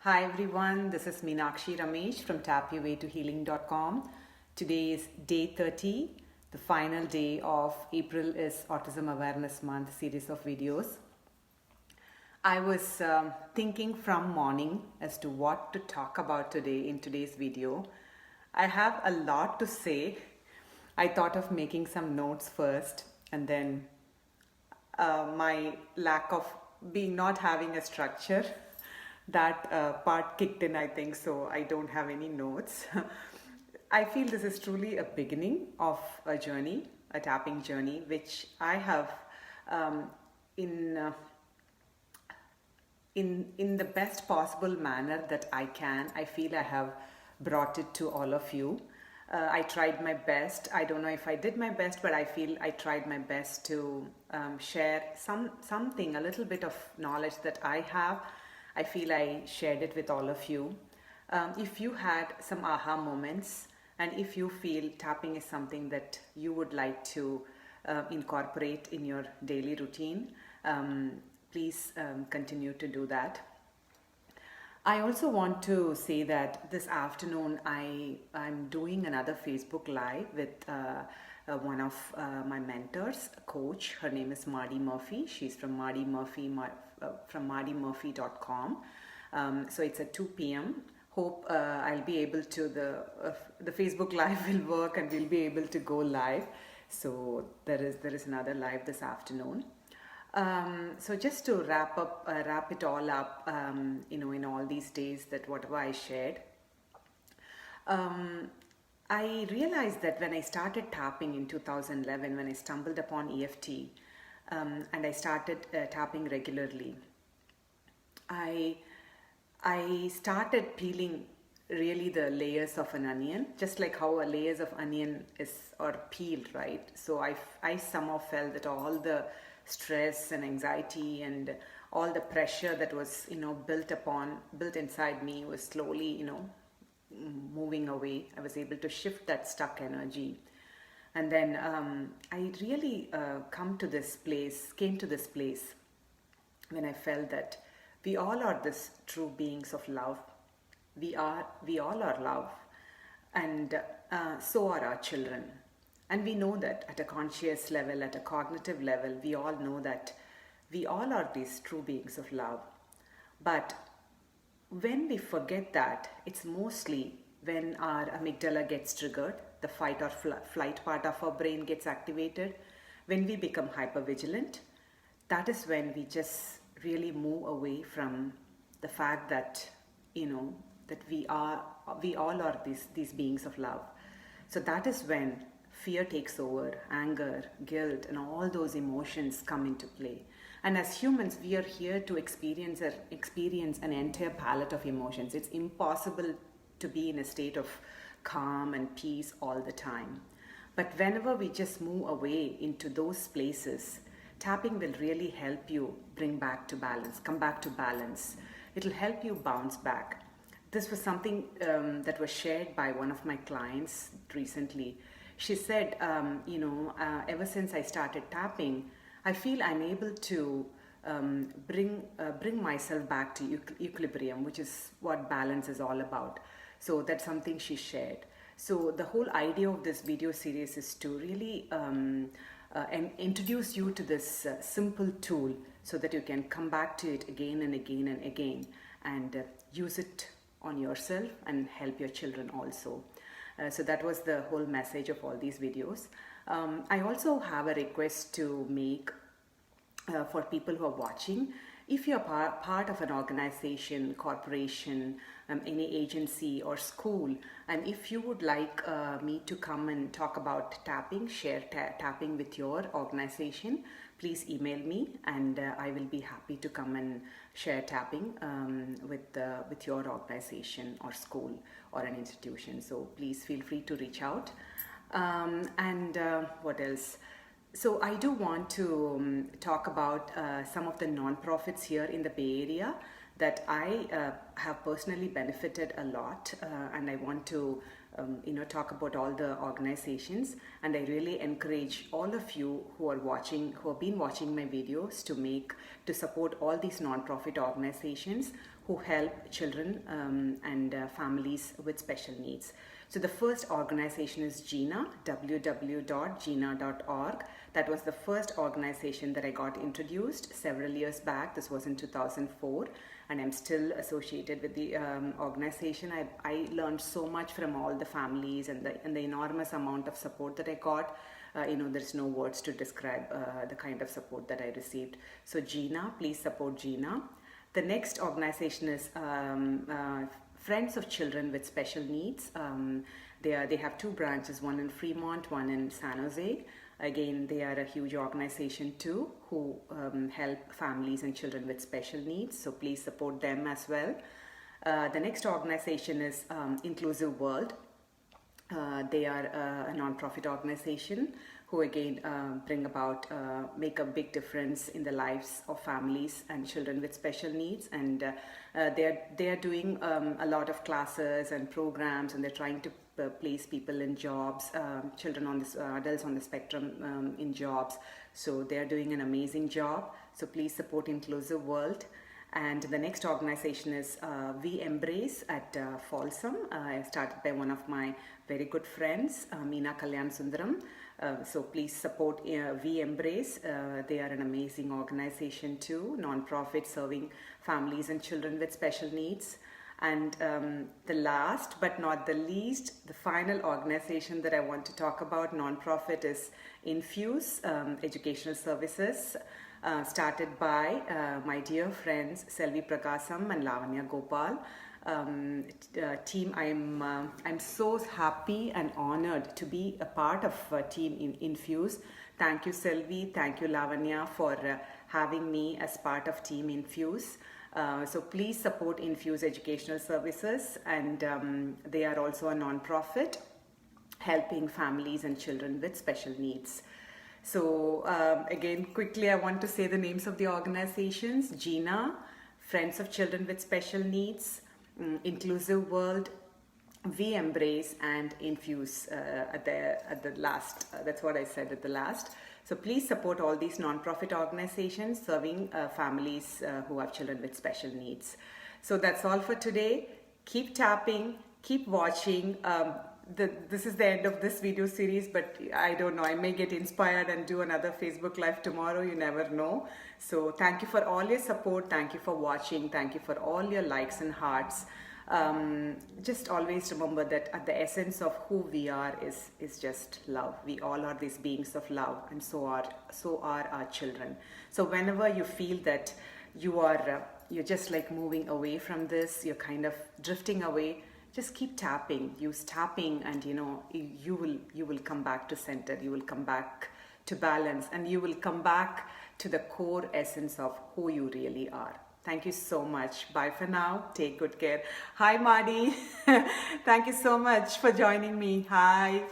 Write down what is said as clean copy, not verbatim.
Hi everyone, this is Meenakshi Ramesh from tapyourwaytohealing.com. Today is day 30. The final day of April is Autism Awareness Month series of videos. I was thinking from morning as to what to talk about today in today's video. I have a lot to say. I thought of making some notes first, and then my lack of not having a structure, that part kicked in, I think, so I don't have any notes. I feel this is truly a beginning of a journey, a tapping journey, which I have in the best possible manner that I can. I feel I have brought it to all of you. I tried my best. I don't know if I did my best, but I feel I tried my best to share something, a little bit of knowledge that I have. I feel I shared it with all of you. If you had some aha moments, and if you feel tapping is something that you would like to incorporate in your daily routine, please continue to do that. I also want to say that this afternoon I'm doing another Facebook Live with one of my mentors, a coach. Her name is Mardi Murphy. She's from Mardi Murphy, from mardimurphy.com. So it's at 2 p.m. Hope I'll be able to, the Facebook Live will work and we'll be able to go live. So there is another live this afternoon. So just to wrap it all up, in all these days that whatever I shared, I realized that when I started tapping in 2011, when I stumbled upon EFT, and I started tapping regularly, I started peeling really the layers of an onion, just like how a layers of onion are peeled, right? So I somehow felt that all the stress and anxiety and all the pressure that was built inside me was slowly moving away. I was able to shift that stuck energy, and then I really came to this place when I felt that we all are this true beings of love. We all are love, and so are our children. And we know that at a conscious level, at a cognitive level, we all know that we all are these true beings of love. But when we forget that, it's mostly when our amygdala gets triggered, the fight or flight part of our brain gets activated, when we become hypervigilant. That is when we just really move away from the fact that that we all are these beings of love. So that is when fear takes over, anger, guilt, and all those emotions come into play. And as humans, we are here to experience an entire palette of emotions. It's impossible to be in a state of calm and peace all the time. But whenever we just move away into those places, tapping will really help you come back to balance. It'll help you bounce back. This was something that was shared by one of my clients recently. She said, ever since I started tapping, I feel I'm able to bring myself back to equilibrium, which is what balance is all about. So that's something she shared. So the whole idea of this video series is to really introduce you to this simple tool so that you can come back to it again and again and again, and use it on yourself and help your children also. So that was the whole message of all these videos. I also have a request to make for people who are watching. If you're part of an organization, corporation, any agency or school, and if you would like me to come and talk about tapping, share tapping with your organization, please email me, and I will be happy to come and share tapping with your organization or school or an institution. So please feel free to reach out. What else? So I do want to talk about some of the nonprofits here in the Bay Area that I have personally benefited a lot, and I want to talk about all the organizations, and I really encourage all of you who have been watching my videos to support all these non-profit organizations who help children and families with special needs. So the first organization is Gina, www.gina.org. That was the first organization that I got introduced several years back. This was in 2004, and I'm still associated with the organization. I learned so much from all the families and the enormous amount of support that I got. There's no words to describe the kind of support that I received. So Gina, please support Gina. The next organization is Friends of Children with Special Needs. They have two branches, one in Fremont, one in San Jose. Again, they are a huge organization too, who help families and children with special needs. So please support them as well. The next organization is Inclusive World. They are a non-profit organization who again make a big difference in the lives of families and children with special needs, and they are doing a lot of classes and programs, and they're trying to place people in jobs, adults on the spectrum in jobs. So they're doing an amazing job. So please support Inclusive World. And the next organization is We Embrace at Folsom. Started by one of my very good friends, Meena Kalyan Sundaram. So please support We Embrace. They are an amazing organization too, non-profit serving families and children with special needs. And the last but not the least, the final organization that I want to talk about, non-profit, is Infuse Educational Services. Started by my dear friends Selvi Prakasam and Lavanya Gopal. Team, I'm so happy and honored to be a part of Team Infuse. Thank you, Selvi. Thank you, Lavanya, for having me as part of Team Infuse. So please support Infuse Educational Services, and they are also a non-profit helping families and children with special needs. So again, quickly, I want to say the names of the organizations: Gina, Friends of Children with Special Needs, Inclusive World, We Embrace, and Infuse at the last. That's what I said at the last. So please support all these non-profit organizations serving families who have children with special needs. So that's all for today. Keep tapping, keep watching. This is the end of this video series, but I don't know, I may get inspired and do another Facebook Live tomorrow, you never know. So thank you for all your support, thank you for watching, thank you for all your likes and hearts. Just always remember that at the essence of who we are is just love. We all are these beings of love, and so are our children. So whenever you feel that you're just like moving away from this, you're kind of drifting away, just keep tapping, use tapping, and you will come back to center, you will come back to balance, and you will come back to the core essence of who you really are. Thank you so much. Bye for now. Take good care. Hi, Madi. Thank you so much for joining me. Hi.